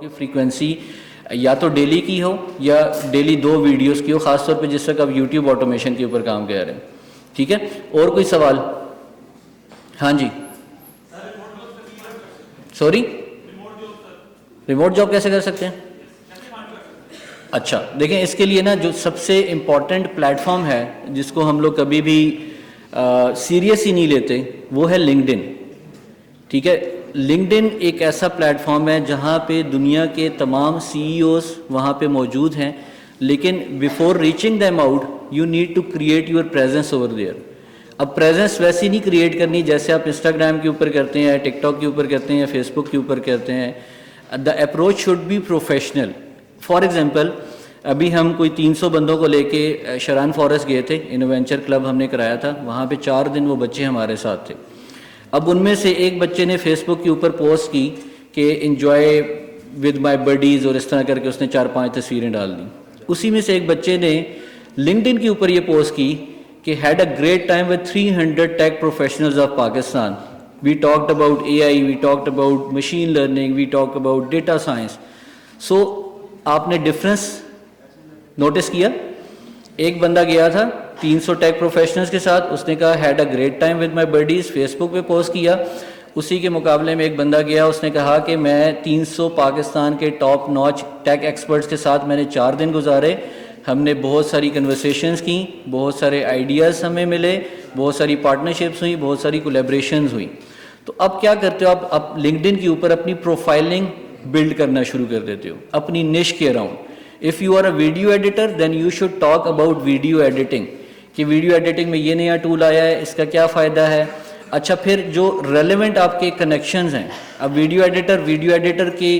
کی فریکوینسی یا تو ڈیلی کی ہو یا ڈیلی 2 ویڈیوز کی ہو، خاص طور پہ جس وقت آپ یوٹیوب آٹومیشن کے اوپر کام کر رہے ہیں. ٹھیک ہے، اور کوئی سوال؟ ہاں جی سوری، ریموٹ جاب کیسے کر سکتے ہیں؟ اچھا دیکھیں، اس کے لیے نا جو سب سے امپورٹنٹ پلیٹ فارم ہے جس کو ہم لوگ کبھی بھی سیریس ہی نہیں لیتے، وہ ہے لنکڈ ان. ٹھیک ہے، لنکڈ ان ایک ایسا پلیٹ فارم ہے جہاں پہ دنیا کے تمام سی ای اوز وہاں پہ موجود ہیں، لیکن before reaching them out you need to create your presence over there. اب پریزنس ویسی نہیں کریٹ کرنی جیسے آپ انسٹاگرام کے اوپر کرتے ہیں، ٹک ٹاک کے اوپر کرتے ہیں، یا فیس بک کے اوپر کرتے ہیں. The approach should be professional. For example, ابھی ہم کوئی 300 بندوں کو لے کے شران فارسٹ گئے تھے، انوینچر کلب ہم نے کرایا تھا، وہاں پہ 4 دن وہ بچے ہمارے ساتھ تھے. اب ان میں سے ایک بچے نے فیس بک کے اوپر پوسٹ کی کہ انجوائے ود مائی بڈیز، اور اس طرح کر کے اس نے 4-5 تصویریں ڈال دیں. اسی میں سے ایک بچے نے لنکڈ ان کے اوپر یہ پوسٹ کی کہ had a great time with 300 tech professionals of Pakistan. We talked about A I, we talked about machine learning, we talked about data science. So آپ نے ڈفرینس نوٹس کیا؟ ایک بندہ گیا تھا 300 ٹیک پروفیشنلز کے ساتھ، اس نے کہا had a great time with my buddies, Facebook پہ پوسٹ کیا. اسی کے مقابلے میں ایک بندہ گیا، اس نے کہا کہ میں 300 پاکستان کے ٹاپ نوچ ٹیک ایکسپرٹس کے ساتھ میں نے 4 دن گزارے، ہم نے بہت ساری کنورسیشنز کی، بہت سارے آئیڈیاز ہمیں ملے، بہت ساری پارٹنرشپس ہوئیں، بہت ساری کولیبریشنز ہوئیں. تو اب کیا کرتے ہو آپ لنکڈ ان کے اوپر اپنی پروفائلنگ بلڈ کرنا شروع کر دیتے ہو اپنی نش کے around. If you are a video editor then you should talk about video editing کہ ویڈیو ایڈیٹنگ میں یہ نیا ٹول آیا ہے، اس کا کیا فائدہ ہے. اچھا پھر جو ریلیونٹ آپ کے کنیکشنز ہیں، اب ویڈیو ایڈیٹر کی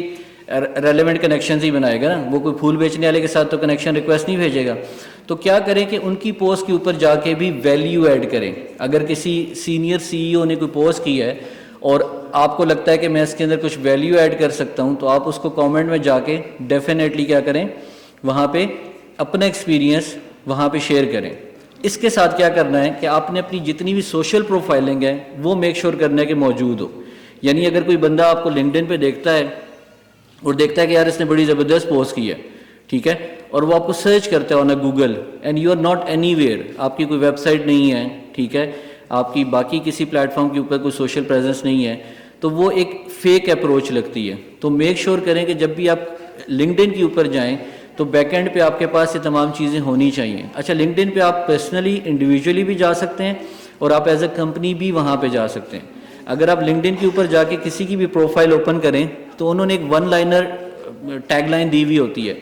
ریلیونٹ کنیکشنز ہی بنائے گا نا، وہ کوئی پھول بیچنے والے کے ساتھ تو کنیکشن ریکویسٹ نہیں بھیجے گا. تو کیا کریں کہ ان کی پوسٹ کے اوپر جا کے بھی ویلیو ایڈ کریں. اگر کسی سینئر سی ای او نے کوئی پوسٹ کی ہے اور آپ کو لگتا ہے کہ میں اس کے اندر کچھ ویلیو ایڈ کر سکتا ہوں، تو آپ اس کو کامنٹ میں جا کے ڈیفینیٹلی کیا کریں، وہاں پہ اپنا ایکسپیرینس وہاں پہ شیئر کریں. اس کے ساتھ کیا کرنا ہے کہ آپ نے اپنی جتنی بھی سوشل پروفائلنگ ہے وہ میک شیور کرنا ہے کہ موجود ہو. یعنی اگر کوئی بندہ آپ کو لنکڈ ان پہ دیکھتا ہے اور دیکھتا ہے کہ یار اس نے بڑی زبردست پوسٹ کی ہے، ٹھیک ہے، اور وہ آپ کو سرچ کرتا ہے on a Google and you are not anywhere, آپ کی کوئی ویب سائٹ نہیں ہے، ٹھیک ہے، آپ کی باقی کسی پلیٹ فارم کے اوپر کوئی سوشل پریزنس نہیں ہے، تو وہ ایک فیک اپروچ لگتی ہے. تو میک شیور کریں کہ جب بھی آپ لنکڈ ان کے اوپر جائیں تو بیک اینڈ پہ آپ کے پاس یہ تمام چیزیں ہونی چاہیے. اچھا لنکڈ ان پہ آپ پرسنلی انڈیویجولی بھی جا سکتے ہیں اور آپ ایز اے کمپنی بھی وہاں پہ جا سکتے ہیں. اگر آپ لنکڈ ان کے اوپر جا کے کسی کی بھی پروفائل اوپن کریں تو انہوں نے ایک 1 لائنر ٹیگ لائن دی ہوئی ہوتی ہے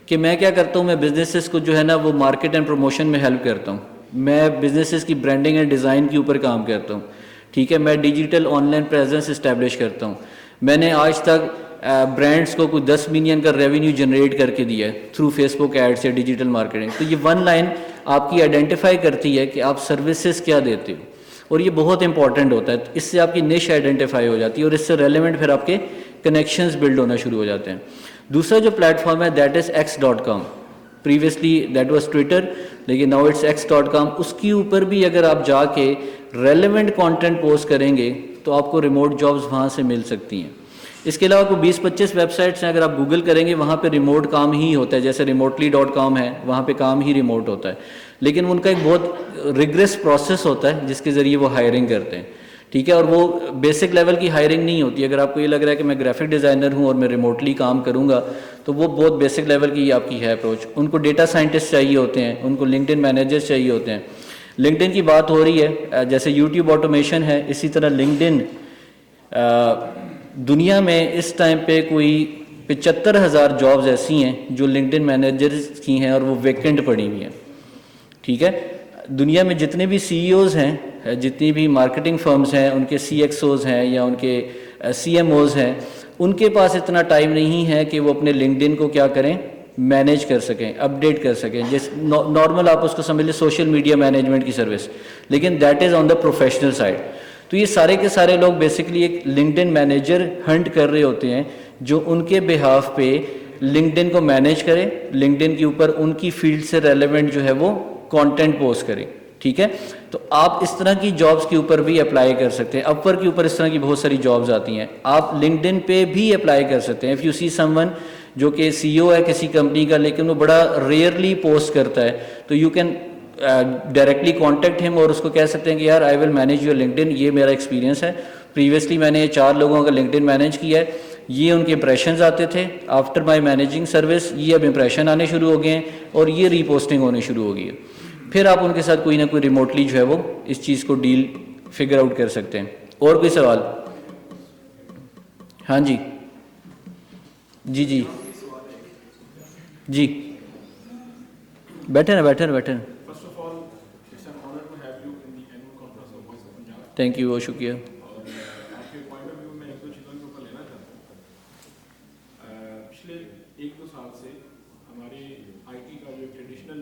کہ میں کیا کرتا ہوں، میں بزنسز کو جو ہے نا وہ مارکیٹ اینڈ پروموشن میں ہیلپ کرتا ہوں، میں بزنسز کی برانڈنگ اینڈ ڈیزائن کے اوپر کام کرتا ہوں، ٹھیک ہے، میں digital on line presence establish کرتا ہوں، میں نے آج تک برانڈس کو کوئی 10 ملین کا ریونیو جنریٹ کر کے دیا ہے تھرو فیس بک ایڈس یا ڈیجیٹل مارکیٹنگ. تو یہ 1 لائن آپ کی آئیڈینٹیفائی کرتی ہے کہ آپ سروسز کیا دیتے ہو، اور یہ بہت امپورٹنٹ ہوتا ہے. اس سے آپ کی نش آئیڈینٹیفائی ہو جاتی ہے اور اس سے ریلیونٹ پھر آپ کے کنیکشنز بلڈ ہونا شروع ہو جاتے ہیں. دوسرا جو پلیٹ فارم ہے that is x.com. Previously that was Twitter, لیکن ناؤ اٹس x.com. اس کے اوپر بھی اگر آپ جا کے ریلیونٹ کانٹینٹ پوسٹ کریں گے تو آپ کو ریموٹ جابز وہاں سے مل سکتی ہیں. اس کے علاوہ کوئی 20-25 ویب سائٹس ہیں، اگر آپ گوگل کریں گے وہاں پہ ریموٹ کام ہی ہوتا ہے، جیسے ریموٹلی.com ہے، وہاں پہ کام ہی ریموٹ ہوتا ہے، لیکن ان کا ایک بہت ریگریس پروسیس ہوتا ہے جس کے ذریعے وہ ہائرنگ کرتے ہیں، ٹھیک ہے، اور وہ بیسک لیول کی ہائرنگ نہیں ہوتی. اگر آپ کو یہ لگ رہا ہے کہ میں گرافک ڈیزائنر ہوں اور میں ریموٹلی کام کروں گا تو وہ بہت بیسک لیول کی آپ کی ہے اپروچ. ان کو ڈیٹا سائنٹسٹ چاہیے ہوتے ہیں، ان کو لنکڈ ان مینیجر چاہیے ہوتے ہیں. لنکڈ ان کی بات ہو رہی ہے، جیسے یوٹیوب آٹومیشن ہے، اسی طرح لنکڈ ان دنیا میں اس ٹائم پہ کوئی 75,000 جابز ایسی ہیں جو لنکڈ ان مینیجرز کی ہیں اور وہ ویکنٹ پڑی ہوئی ہیں، ٹھیک ہے. دنیا میں جتنے بھی سی ای اوز ہیں، جتنی بھی مارکیٹنگ فرمز ہیں، ان کے سی ایکس اوز ہیں یا ان کے سی ایم اوز ہیں، ان کے پاس اتنا ٹائم نہیں ہے کہ وہ اپنے لنکڈ ان کو کیا کریں، مینیج کر سکیں، اپڈیٹ کر سکیں. جس نارمل آپ اس کو سمجھ لیں سوشل میڈیا مینجمنٹ کی سروس، لیکن that is on the professional side. تو یہ سارے کے سارے لوگ بیسکلی ایک لنکڈ ان مینیجر ہنٹ کر رہے ہوتے ہیں جو ان کے بہاف پہ لنکڈ ان کو مینیج کرے، لنکڈ ان کے اوپر ان کی فیلڈ سے ریلیونٹ جو ہے وہ کانٹینٹ پوسٹ کرے، ٹھیک ہے. تو آپ اس طرح کی جابس کے اوپر بھی اپلائی کر سکتے ہیں. اپور کے اوپر اس طرح کی بہت ساری جابز آتی ہیں. آپ لنکڈن پہ بھی اپلائی کر سکتے ہیں. If you see someone جو کہ سی او ہے کسی کمپنی کا لیکن وہ بڑا ریئرلی پوسٹ کرتا ہے, تو یو کین ڈائریکٹلی کانٹیکٹ ہم اور اس کو کہہ سکتے ہیں کہ یار آئی ول مینیج یور لنکڈن, یہ میرا ایکسپیرینس ہے, پریویسلی میں نے 4 لوگوں کا لنکڈن مینیج کیا ہے, یہ ان کے امپریشنز آتے تھے, آفٹر مائی مینیجنگ سروس یہ اب امپریشن آنے شروع ہو گئے ہیں اور یہ ری پوسٹنگ ہونے شروع ہو گئی ہے. پھر آپ ان کے ساتھ کوئی نہ کوئی ریموٹلی جو ہے وہ اس چیز کو ڈیل فگر آؤٹ کر سکتے ہیں. اور کوئی سوال؟ ہاں جی جی جی جی بیٹھے نا بیٹھے نا بیٹھے نا. تھینک یو, بہت شکریہ. پچھلے 1-2 سال سے ہمارے آئی ٹی کا جو ٹریڈیشنل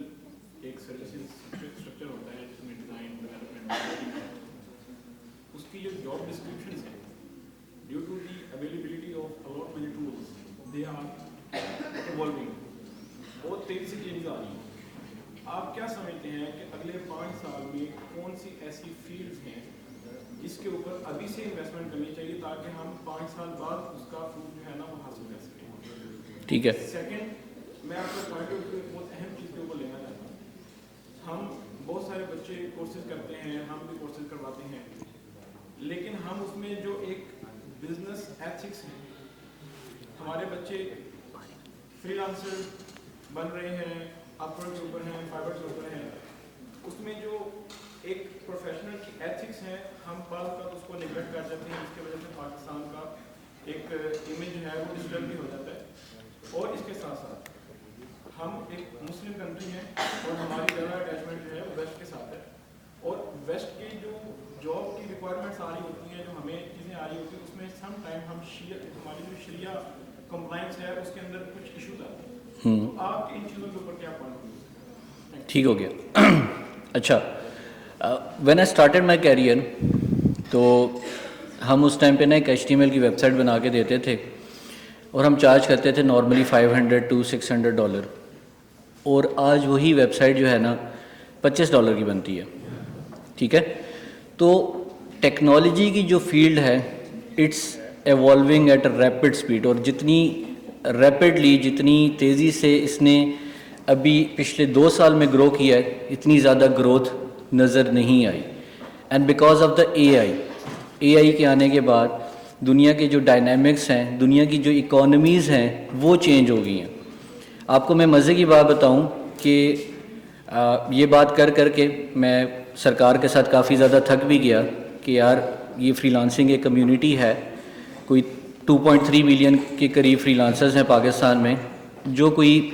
ایک سروسز اسٹرکچر ہوتا ہے جس میں ڈیزائن ڈیولپمنٹ اس کی جو جاب ڈسکرپشنز ہیں due to the availability of a lot many tools they are evolving, بہت تیزی سے چینجز آ رہی ہیں. آپ کیا سمجھتے ہیں کہ اگلے 5 سال میں کون سی ایسی فیلڈز ہیں جس کے اوپر ابھی سے انویسٹمنٹ کرنی چاہیے تاکہ ہم 5 سال بعد اس کا فروٹ جو ہے نا وہ حاصل کر سکیں؟ ٹھیک ہے. سیکنڈ, میں آپ کو پوائنٹ آف ویو بہت اہم چیز کے اوپر لینا چاہتا ہوں. ہم بہت سارے بچے کورسز کرتے ہیں, ہم بھی کورسز کرواتے ہیں, لیکن ہم اس میں جو ایک بزنس ایتھکس ہیں, ہمارے بچے فری لانسر بن رہے ہیں, اپورڈ کے اوپر ہیں, فائبر کے اوپر ہیں, اس میں جو ایک پروفیشنل کی ایتھکس ہیں ہم بعض کا اس کو نیگلیکٹ کر جاتے ہیں, جس کی وجہ سے پاکستان کا ایک امیج ہے وہ ڈسٹرب بھی ہو جاتا ہے. اور اس کے ساتھ ساتھ ہم ایک مسلم کنٹری ہیں اور ہماری زیادہ اٹیچمنٹ جو ہے وہ ویسٹ کے ساتھ ہے, اور ویسٹ کی جو جاب کی ریکوائرمنٹس آ رہی ہوتی ہیں, جو ہمیں چیزیں آ رہی ہوتی ہیں, اس میں سم ٹائم ہم ہماری جو شریعہ کمپلائنس ہے اس کے اندر کچھ ایشوز آتے ہیں. تو آپ ان چیزوں کے اوپر کیا پوائنٹ؟ ٹھیک ہو گیا. اچھا, when I started my career تو ہم اس ٹائم پہ نا ایک HTML کی ویب سائٹ بنا کے دیتے تھے اور ہم چارج کرتے تھے نارملی $500 to $600, اور آج وہی ویب سائٹ جو ہے نا $25 کی بنتی ہے. ٹھیک ہے, تو ٹیکنالوجی کی جو فیلڈ ہے it's evolving at a rapid speed, اور جتنی ریپڈلی جتنی تیزی سے اس نے ابھی پچھلے 2 سال میں گرو کیا ہے اتنی زیادہ گروتھ نظر نہیں آئی. اینڈ بیکاز آف دا اے آئی کے آنے کے بعد دنیا کے جو ڈائنامکس ہیں, دنیا کی جو اکانومیز ہیں وہ چینج ہو گئی ہیں. آپ کو میں مزے کی بات بتاؤں کہ یہ بات کر کے میں سرکار کے ساتھ کافی زیادہ تھک بھی گیا کہ یار یہ فری لانسنگ ایک کمیونٹی ہے, کوئی 2.3 ملین کے قریب فری لانسرز ہیں پاکستان میں, جو کوئی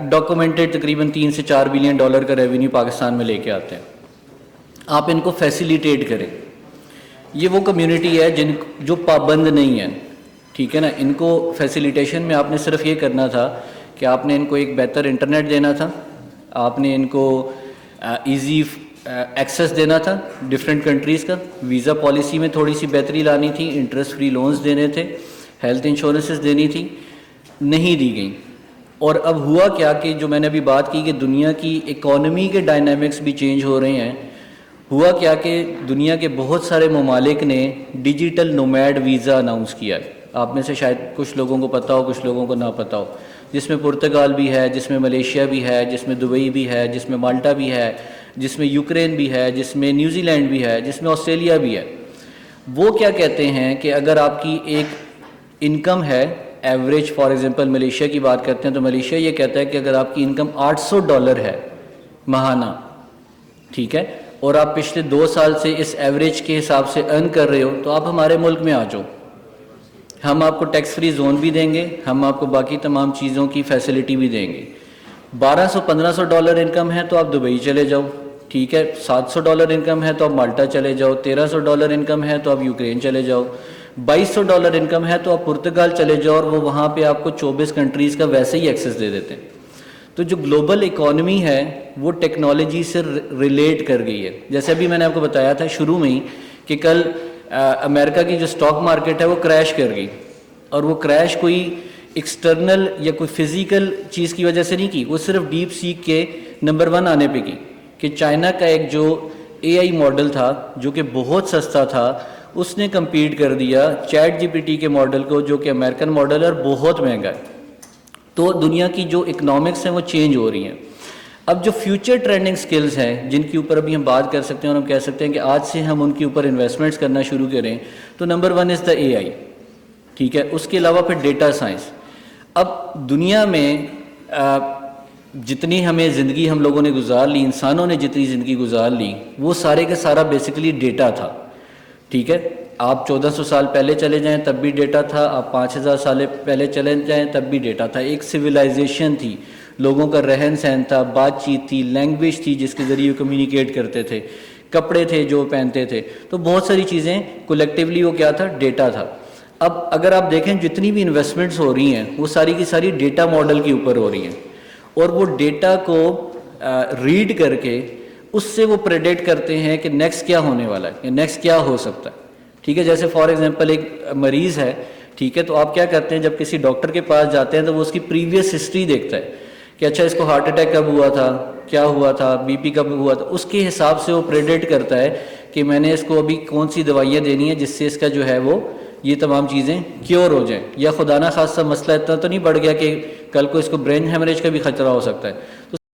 ڈاکومنٹڈ تقریباً $3 سے $4 بلین کا ریونیو پاکستان میں لے کے آتے ہیں. آپ ان کو فیسیلیٹیٹ کریں. یہ وہ کمیونٹی ہے جو پابند نہیں ہے. ٹھیک ہے نا, ان کو فیسیلیٹیشن میں آپ نے صرف یہ کرنا تھا کہ آپ نے ان کو ایک بہتر انٹرنیٹ دینا تھا, آپ نے ان کو ایزی ایکسیس دینا تھا ڈفرینٹ کنٹریز کا, ویزا پالیسی میں تھوڑی سی بہتری لانی تھی, انٹرسٹ فری لونز دینے تھے, ہیلتھ انشورنسز دینی تھی, نہیں دی گئیں. اور اب ہوا کیا کہ جو میں نے ابھی بات کی کہ دنیا کی اکانومی کے ڈائنامکس بھی چینج ہو رہے ہیں, ہوا کیا کہ دنیا کے بہت سارے ممالک نے ڈیجیٹل نومیڈ ویزا اناؤنس کیا ہے. آپ میں سے شاید کچھ لوگوں کو پتہ ہو, کچھ لوگوں کو نہ پتہ ہو, جس میں پرتگال بھی ہے, جس میں ملیشیا بھی ہے, جس میں دبئی بھی ہے, جس میں مالٹا بھی ہے, جس میں یوکرین بھی ہے, جس میں نیوزی لینڈ بھی ہے, جس میں آسٹریلیا بھی ہے. وہ کیا کہتے ہیں کہ اگر آپ کی ایک انکم ہے ایوریج, فار ایگزامپل ملیشیا کی بات کرتے ہیں تو ملیشیا یہ کہتا ہے کہ اگر آپ کی انکم $800 ہے ماہانہ, ٹھیک ہے, اور آپ پچھلے 2 سال سے اس ایوریج کے حساب سے ارن کر رہے ہو تو آپ ہمارے ملک میں آ جاؤ, ہم آپ کو ٹیکس فری زون بھی دیں گے, ہم آپ کو باقی تمام چیزوں کی فیسلٹی بھی دیں گے. $1200-1500 انکم ہے تو آپ دبئی چلے جاؤ, ٹھیک ہے, $700 انکم ہے تو آپ مالٹا چلے جاؤ, $1300 انکم ہے تو آپ یوکرین چلے جاؤ, $2200 انکم ہے تو آپ پرتگال چلے جاؤ, اور وہ وہاں پہ آپ کو 24 کنٹریز کا ویسے ہی ایکسیس دے دیتے ہیں. تو جو گلوبل اکانومی ہے وہ ٹیکنالوجی سے ریلیٹ کر گئی ہے. جیسے ابھی میں نے آپ کو بتایا تھا شروع میں ہی کہ کل امریکہ کی جو اسٹاک مارکیٹ ہے وہ کریش کر گئی, اور وہ کریش کوئی ایکسٹرنل یا کوئی فزیکل چیز کی وجہ سے نہیں کی, وہ صرف ڈیپ سیک کے نمبر 1 آنے پہ کی کہ چائنا کا ایک جو AI ماڈل تھا جو کہ بہت سستا تھا، اس نے کمپیٹ کر دیا چیٹ GPT کے ماڈل کو جو کہ امریکن ماڈل ہے اور بہت مہنگا ہے. تو دنیا کی جو اکنامکس ہیں وہ چینج ہو رہی ہیں. اب جو فیوچر ٹرینڈنگ سکلز ہیں جن کے اوپر ابھی ہم بات کر سکتے ہیں اور ہم کہہ سکتے ہیں کہ آج سے ہم ان کے اوپر انویسٹمنٹس کرنا شروع کریں، تو نمبر 1 از دا AI. ٹھیک ہے، اس کے علاوہ پھر ڈیٹا سائنس. اب دنیا میں جتنی ہمیں زندگی ہم لوگوں نے گزار لی، انسانوں نے جتنی زندگی گزار لی، وہ سارے کا سارا بیسیکلی ڈیٹا تھا. ٹھیک ہے، آپ 1400 سال پہلے چلے جائیں تب بھی ڈیٹا تھا، آپ 5000 سال پہلے چلے جائیں تب بھی ڈیٹا تھا. ایک سویلائزیشن تھی، لوگوں کا رہن سہن تھا، بات چیت تھی، لینگویج تھی جس کے ذریعے کمیونیکیٹ کرتے تھے، کپڑے تھے جو پہنتے تھے. تو بہت ساری چیزیں کولیکٹیولی وہ کیا تھا، ڈیٹا تھا. اب اگر آپ دیکھیں جتنی بھی انویسٹمنٹس ہو رہی ہیں وہ ساری کی ساری ڈیٹا ماڈل کے اوپر ہو رہی ہیں، اور وہ ڈیٹا کو ریڈ کر کے اس سے وہ پریڈکٹ کرتے ہیں کہ نیکسٹ کیا ہونے والا ہے یا نیکسٹ کیا ہو سکتا ہے. ٹھیک ہے، جیسے فار ایگزامپل ایک مریض ہے، ٹھیک ہے، تو آپ کیا کرتے ہیں جب کسی ڈاکٹر کے پاس جاتے ہیں تو وہ اس کی پریویس ہسٹری دیکھتا ہے کہ اچھا اس کو ہارٹ اٹیک کب ہوا تھا، کیا ہوا تھا، BP کب ہوا تھا. اس کے حساب سے وہ پریڈکٹ کرتا ہے کہ میں نے اس کو ابھی کون سی دوائیاں دینی ہیں جس سے اس کا جو ہے وہ یہ تمام چیزیں کیور ہو جائیں، یا خدا نہ خاصہ مسئلہ اتنا تو نہیں بڑھ گیا کہ کل کو اس کو برین ہیمریج کا بھی خطرہ ہو سکتا ہے. تو